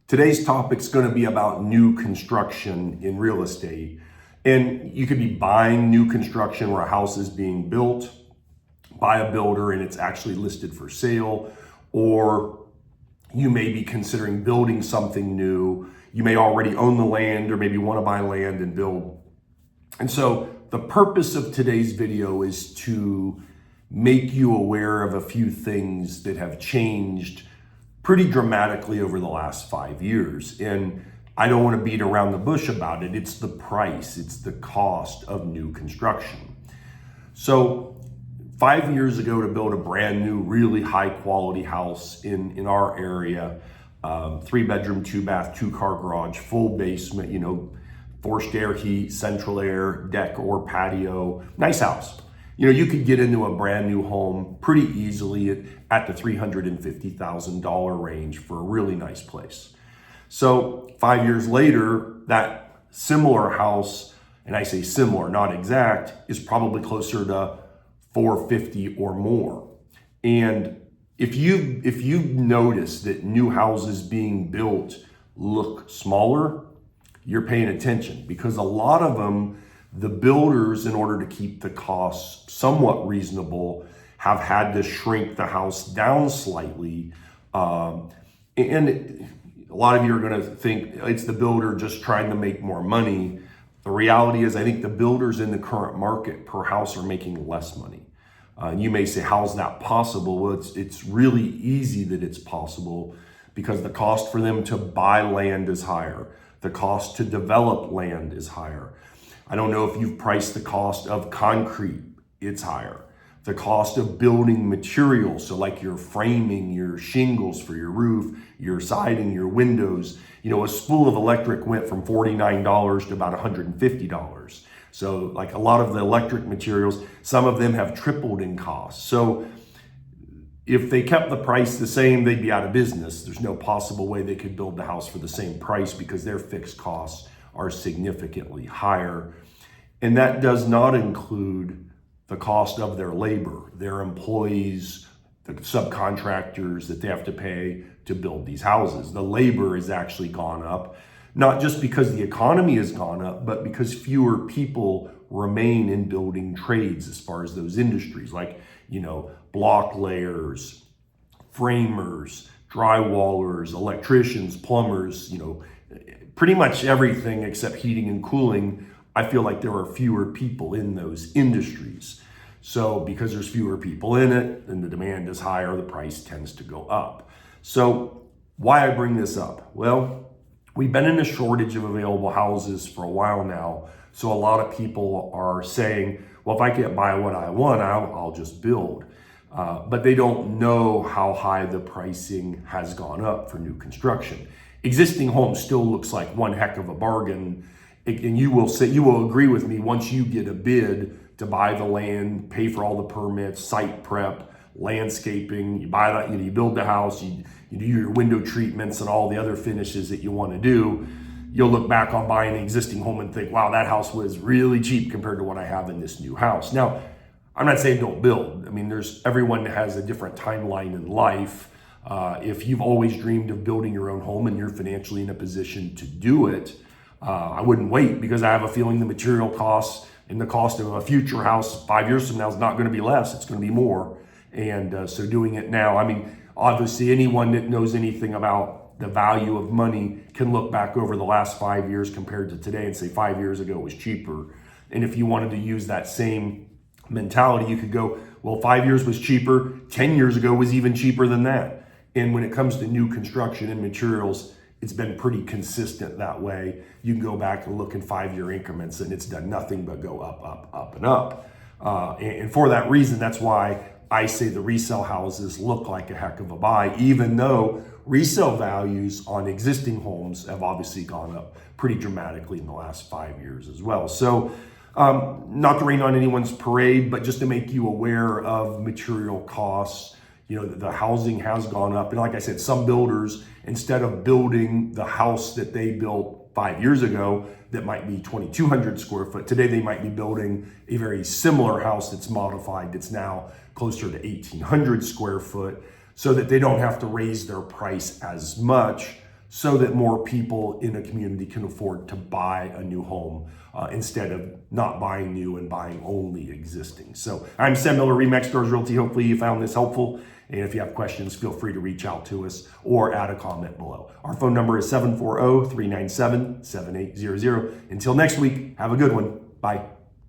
Today's topic is going to be about new construction in real estate. And you could be buying new construction where a house is being built by a builder and it's actually listed for sale, or you may be considering building something new. You may already own the land or maybe want to buy land and build. And so the purpose of today's video is to make you aware of a few things that have changed pretty dramatically over the last 5 years. And I don't want to beat around the bush about it. It's the price, it's the cost of new construction. So 5 years ago, to build a brand new, really high quality house in our area, 3-bedroom, 2-bath, 2-car garage, full basement, forced air heat, central air, deck or patio, nice house. You could get into a brand new home pretty easily at the $350,000 range for a really nice place. So 5 years later, that similar house, and I say similar, not exact, is probably closer to $450,000 or more. And if you notice that new houses being built look smaller, you're paying attention, because a lot of them, the builders, in order to keep the costs somewhat reasonable, have had to shrink the house down slightly. And a lot of you are going to think it's the builder just trying to make more money. The reality is, I think the builders in the current market per house are making less money. And you may say, how's that possible? Well, it's really easy that it's possible, because the cost for them to buy land is higher. The cost to develop land is higher. I don't know if you've priced the cost of concrete, it's higher. The cost of building materials, so like your framing, your shingles for your roof, your siding, your windows, a spool of electric went from $49 to about $150. So like a lot of the electric materials, some of them have tripled in cost. So if they kept the price the same, they'd be out of business. There's no possible way they could build the house for the same price, because their fixed costs are significantly higher. And that does not include the cost of their labor, their employees, the subcontractors that they have to pay to build these houses. The labor has actually gone up, not just because the economy has gone up, but because fewer people remain in building trades as far as those industries, like, block layers, framers, drywallers, electricians, plumbers, pretty much everything except heating and cooling. I feel like there are fewer people in those industries. So because there's fewer people in it, and the demand is higher, the price tends to go up. So why I bring this up? Well, we've been in a shortage of available houses for a while now. So a lot of people are saying, well, if I can't buy what I want, I'll just build. But they don't know how high the pricing has gone up for new construction. Existing homes still looks like one heck of a bargain. And you will agree with me, once you get a bid to buy the land, pay for all the permits, site prep, landscaping, you buy that, you build the house, you do your window treatments and all the other finishes that you want to do, you'll look back on buying an existing home and think, wow, that house was really cheap compared to what I have in this new house. Now, I'm not saying don't build. I mean, everyone has a different timeline in life. If you've always dreamed of building your own home and you're financially in a position to do it, I wouldn't wait, because I have a feeling the material costs and the cost of a future house 5 years from now is not going to be less, it's going to be more. And so doing it now, I mean, obviously anyone that knows anything about the value of money can look back over the last 5 years compared to today and say 5 years ago it was cheaper. And if you wanted to use that same mentality, you could go, well, 5 years was cheaper, 10 years ago was even cheaper than that. And when it comes to new construction and materials, it's been pretty consistent that way. You can go back and look in 5-year increments, and it's done nothing but go up, up, up, and up. And for that reason, that's why I say the resale houses look like a heck of a buy, even though resale values on existing homes have obviously gone up pretty dramatically in the last 5 years as well. So not to rain on anyone's parade, but just to make you aware of material costs. The housing has gone up. And like I said, some builders, instead of building the house that they built 5 years ago, that might be 2,200 square foot, today they might be building a very similar house that's modified, that's now closer to 1,800 square foot, so that they don't have to raise their price as much so that more people in a community can afford to buy a new home instead of not buying new and buying only existing. So I'm Sam Miller, Remax Doors Realty. Hopefully you found this helpful. And if you have questions, feel free to reach out to us or add a comment below. Our phone number is 740-397-7800. Until next week, have a good one. Bye.